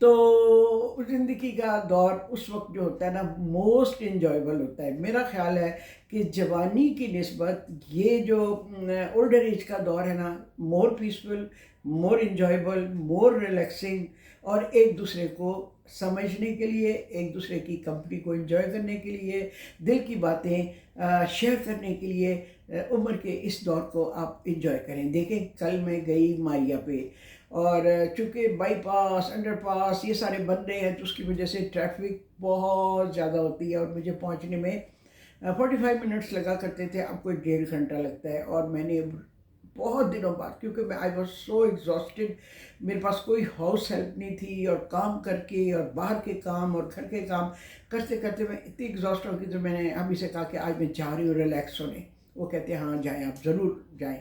تو زندگی کا دور اس وقت جو ہوتا ہے نا موسٹ انجوائبل ہوتا ہے. میرا خیال ہے کہ جوانی کی نسبت یہ جو اولڈر ایج کا دور ہے نا مور پیسفل، مور انجوائبل، مور ریلیکسنگ، اور ایک دوسرے کو سمجھنے کے لیے، ایک دوسرے کی کمپنی کو انجوائے کرنے کے لیے، دل کی باتیں شیئر کرنے کے لیے عمر کے اس دور کو آپ انجوائے کریں. دیکھیں کل میں گئی ماریا پہ، اور چونکہ بائی پاس، انڈر پاس یہ سارے بن رہے ہیں تو اس کی وجہ سے ٹریفک بہت زیادہ ہوتی ہے، اور مجھے پہنچنے میں 45 منٹس لگا کرتے تھے، اب کوئی 1.5 گھنٹہ لگتا ہے. اور میں نے بہت دنوں بعد، کیونکہ میں آئی واز سو ایگزاسٹڈ، میرے پاس کوئی ہاؤس ہیلپ نہیں تھی، اور کام کر کے اور باہر کے کام اور گھر کے کام کرتے کرتے میں اتنی ایگزاسٹ ہو گئی. تو میں نے ابھی سے کہا کہ آج میں جا رہی ہوں ریلیکس ہونے. وہ کہتے ہیں ہاں جائیں، آپ ضرور جائیں.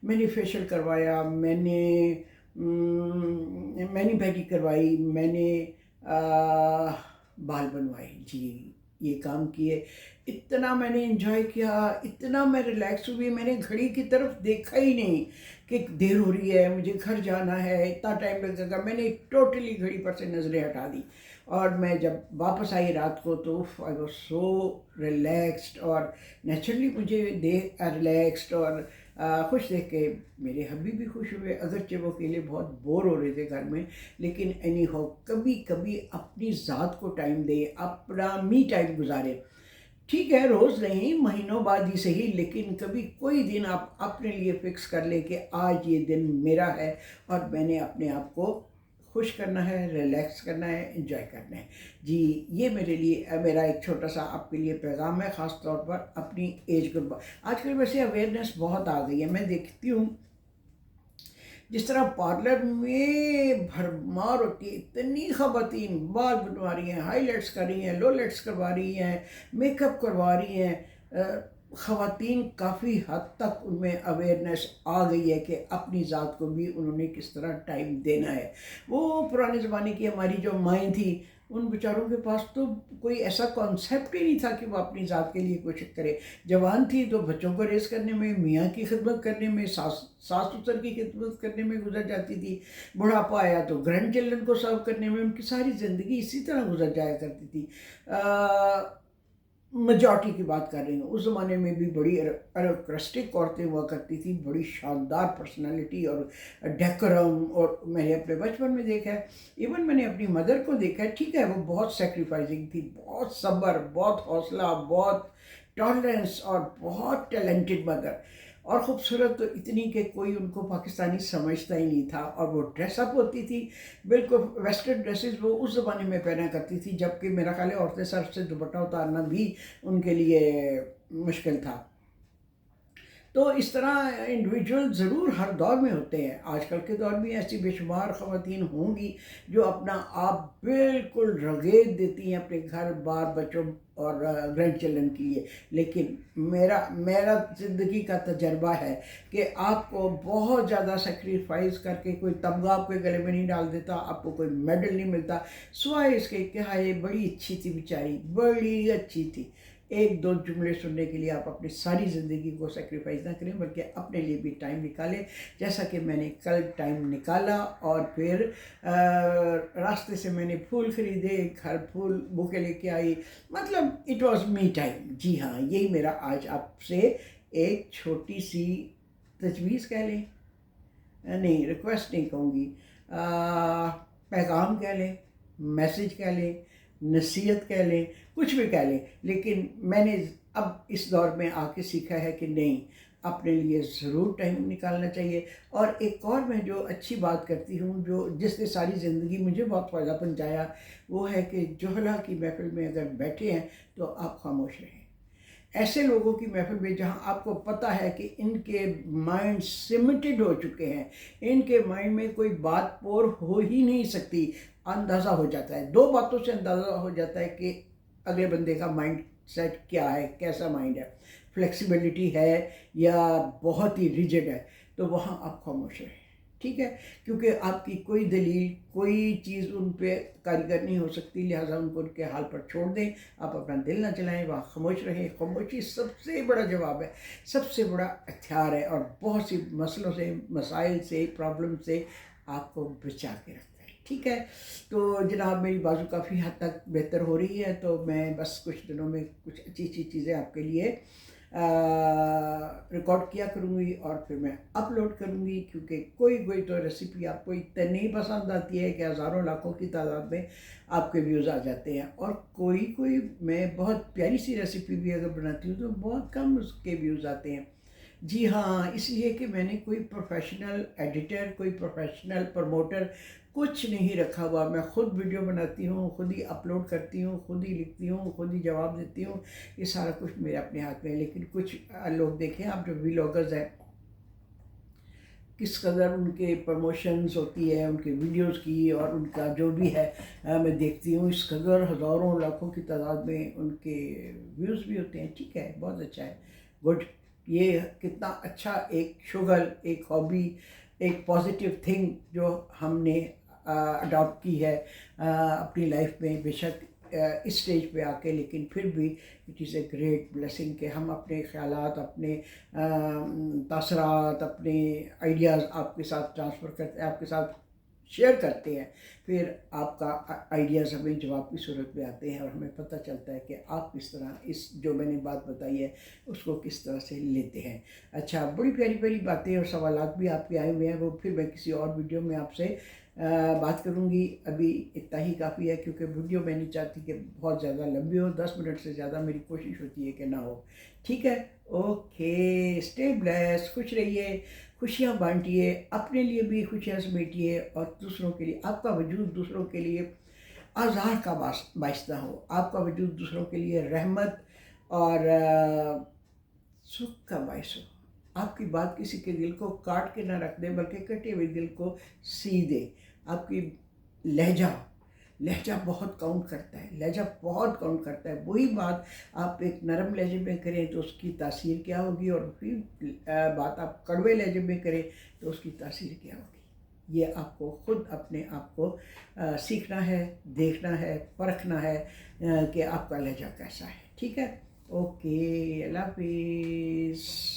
میں نے فیشیل کروایا، میں نے مینی پیڈی کروائی، میں نے بال بنوائے، جی یہ کام کیے. اتنا میں نے انجوائے کیا، اتنا میں ریلیکس ہوئی. میں نے گھڑی کی طرف دیکھا ہی نہیں کہ دیر ہو رہی ہے، مجھے گھر جانا ہے، اتنا ٹائم لگے گا. میں نے ٹوٹلی گھڑی پر سے نظریں ہٹا دی. اور میں جب واپس آئی رات کو تو آئی واز سو ریلیکسڈ، اور نیچرلی مجھے دیکھ ریلیکسڈ اور خوش دیکھ کے میرے حبیب بھی خوش ہوئے. اگرچہ وہ اکیلے بہت بور ہو رہے تھے گھر میں، لیکن اینی ہو کبھی کبھی اپنی ذات کو ٹائم دے، اپنا می ٹائم گزارے. ٹھیک ہے روز نہیں، مہینوں بعد ہی صحیح، لیکن کبھی کوئی دن آپ اپنے لیے فکس کر لیں کہ آج یہ دن میرا ہے، اور میں نے اپنے آپ کو خوش کرنا ہے، ریلیکس کرنا ہے، انجوائے کرنا ہے. جی یہ میرے لیے میرا ایک چھوٹا سا آپ کے لیے پیغام ہے، خاص طور پر اپنی ایج گروپ. آج کل ویسے اویئرنیس بہت آ گئی ہے. میں دیکھتی ہوں جس طرح پارلر میں بھرمار ہوتی ہے، اتنی خواتین بال بنوا رہی ہیں، ہائی لائٹس کر رہی ہیں، لو لائٹس کروا رہی ہیں، میک اپ کروا رہی ہیں. خواتین کافی حد تک ان میں اویئرنیس آ گئی ہے کہ اپنی ذات کو بھی انہوں نے کس طرح ٹائم دینا ہے. وہ پرانے زمانے کی ہماری جو مائیں تھیں، ان بیچاروں کے پاس تو کوئی ایسا کانسیپٹ ہی نہیں تھا کہ وہ اپنی ذات کے لیے کچھ کرے. جوان تھی تو بچوں کو ریز کرنے میں، میاں کی خدمت کرنے میں، ساس سسر کی خدمت کرنے میں گزر جاتی تھی. بڑھاپا آیا تو گرینڈ چلڈرن کو سرو کرنے میں ان کی ساری زندگی اسی طرح گزر جایا کرتی تھی. میجورٹی کی بات کر رہی ہوں. اس زمانے میں بھی بڑی ایروکرسٹک عورتیں ہوا کرتی تھیں، بڑی شاندار پرسنالٹی اور ڈیکورم. اور میں نے اپنے بچپن میں دیکھا ہے، ایون میں نے اپنی مدر کو دیکھا ہے. ٹھیک ہے وہ بہت سیکریفائزنگ تھی، بہت صبر، بہت حوصلہ، بہت ٹالرنس، اور بہت ٹیلنٹڈ مدر. اور خوبصورت تو اتنی کہ کوئی ان کو پاکستانی سمجھتا ہی نہیں تھا. اور وہ ڈریس اپ ہوتی تھی بالکل ویسٹرن ڈریسز، وہ اس زمانے میں پہنا کرتی تھی، جبکہ میرا خیال ہے عورتیں سر سے دوپٹہ اتارنا بھی ان کے لیے مشکل تھا. تو اس طرح انڈیویجول ضرور ہر دور میں ہوتے ہیں. آج کل کے دور میں ایسی بے شمار خواتین ہوں گی جو اپنا آپ بالکل رغید دیتی ہیں اپنے گھر بار، بچوں اور گرینڈ چلڈرن کے لیے. لیکن میرا زندگی کا تجربہ ہے کہ آپ کو بہت زیادہ سیکریفائز کر کے کوئی تمغہ آپ کے گلے میں نہیں ڈال دیتا، آپ کو کوئی میڈل نہیں ملتا، سوائے اس کے کہ ہائے بڑی اچھی تھی بیچاری، بڑی اچھی تھی. ایک دو جملے سننے کے لیے آپ اپنی ساری زندگی کو سیکریفائز نہ کریں، بلکہ اپنے لیے بھی ٹائم نکالیں، جیسا کہ میں نے کل ٹائم نکالا. اور پھر راستے سے میں نے پھول خریدے، گھر پھول بوکے لے کے آئی. مطلب اٹ واز می ٹائم. جی ہاں یہی میرا آج آپ سے ایک چھوٹی سی تجویز کہہ لیں، نہیں ریکویسٹ نہیں کہوں گی، پیغام کہہ لیں، میسج کہہ لیں، نصیحت کہہ لیں، کچھ بھی کہہ لیں. لیکن میں نے اب اس دور میں آ کے سیکھا ہے کہ نہیں، اپنے لیے ضرور ٹائم نکالنا چاہیے. اور ایک اور میں جو اچھی بات کرتی ہوں، جس نے ساری زندگی مجھے بہت فائدہ پہنچایا، وہ ہے کہ جوہلا کی محفل میں اگر بیٹھے ہیں تو آپ خاموش رہیں. ایسے لوگوں کی محفل میں جہاں آپ کو پتہ ہے کہ ان کے مائنڈ سیمنٹڈ ہو چکے ہیں، ان کے مائنڈ میں کوئی بات پور ہو ہی نہیں سکتی. اندازہ ہو جاتا ہے، دو باتوں سے اندازہ ہو جاتا ہے کہ اگلے بندے کا مائنڈ سیٹ کیا ہے، کیسا مائنڈ ہے، فلیکسیبلٹی ہے یا بہت ہی ریجڈ ہے. تو وہاں آپ خاموش رہیں. ٹھیک ہے، کیونکہ آپ کی کوئی دلیل، کوئی چیز ان پہ کارگر نہیں ہو سکتی. لہٰذا ان کو ان کے حال پر چھوڑ دیں، آپ اپنا دل نہ چلائیں، وہاں خاموش رہیں. خاموشی سب سے بڑا جواب ہے، سب سے بڑا ہتھیار ہے، اور بہت سی مسئلوں سے، مسائل سے، پرابلم سے آپ کو بچا کے رکھتا ہے. ٹھیک ہے. تو جناب میری بازو کافی حد تک بہتر ہو رہی ہے، تو میں بس کچھ دنوں میں کچھ اچھی اچھی چیزیں آپ کے لیے ریکارڈ کیا کروں گی اور پھر میں اپلوڈ کروں گی، کیونکہ کوئی تو ریسیپی آپ کو اتنا نہیں پسند آتی ہے کہ ہزاروں لاکھوں کی تعداد میں آپ کے ویوز آ جاتے ہیں، اور کوئی میں بہت پیاری سی ریسیپی بھی اگر بناتی ہوں تو بہت کم اس کے ویوز آتے ہیں. جی ہاں، اس لیے کہ میں نے کوئی پروفیشنل ایڈیٹر، کوئی پروفیشنل پروموٹر کچھ نہیں رکھا ہوا. میں خود ویڈیو بناتی ہوں، خود ہی اپلوڈ کرتی ہوں، خود ہی لکھتی ہوں، خود ہی جواب دیتی ہوں. یہ سارا کچھ میرے اپنے ہاتھ میں ہے. لیکن کچھ لوگ دیکھیں آپ جو ویلاگرز ہیں، کس قدر ان کے پروموشنز ہوتی ہے ان کے ویڈیوز کی، اور ان کا جو بھی ہے میں دیکھتی ہوں، اس قدر ہزاروں لاکھوں کی تعداد میں ان کے ویوز بھی ہوتے ہیں. ٹھیک ہے، بہت اچھا ہے، گڈ. یہ کتنا اچھا ایک شغل، ایک ہابی، ایک پازیٹیو تھنگ جو ہم نے اڈاپٹ کی ہے اپنی لائف میں. بے شک اس اسٹیج پہ آ کے، لیکن پھر بھی it is a great blessing کہ ہم اپنے خیالات، اپنے تاثرات، اپنے آئیڈیاز آپ کے ساتھ ٹرانسفر کرتے ہیں، آپ کے ساتھ شیئر کرتے ہیں. پھر آپ کا آئیڈیاز ہمیں جواب کی صورت میں آتے ہیں، اور ہمیں پتہ چلتا ہے کہ آپ کس طرح اس جو میں نے بات بتائی ہے اس کو کس طرح سے لیتے ہیں. اچھا، بڑی پیاری پیاری باتیں اور سوالات بھی آپ کے آئے ہوئے ہیں، وہ پھر میں کسی اور ویڈیو میں آپ سے بات کروں گی. ابھی اتنا ہی کافی ہے، کیونکہ ویڈیو میں نہیں چاہتی کہ بہت زیادہ لمبی ہو. 10 منٹ سے زیادہ میری کوشش ہوتی ہے کہ نہ ہو. ٹھیک ہے، اوکے، اسٹے بلیس، خوش رہیے، خوشیاں بانٹیے، اپنے لیے بھی خوشیاں سمیٹیے، اور دوسروں کے لیے آپ کا وجود دوسروں کے لیے آزار کا باعث نہ ہو. آپ کا وجود دوسروں کے لیے رحمت اور سکھ کا باعث ہو. آپ کی بات کسی کے دل کو کاٹ کے نہ رکھ دے، بلکہ کٹے ہوئے دل کو سی دے. آپ کی لہجہ بہت کاؤنٹ کرتا ہے، لہجہ بہت کاؤنٹ کرتا ہے. وہی بات آپ ایک نرم لہجے میں کریں تو اس کی تاثیر کیا ہوگی، اور وہی بات آپ کڑوے لہجے میں کریں تو اس کی تاثیر کیا ہوگی. یہ آپ کو خود اپنے آپ کو سیکھنا ہے، دیکھنا ہے، پرکھنا ہے کہ آپ کا لہجہ کیسا ہے. ٹھیک ہے، اوکے، اللہ حافظ.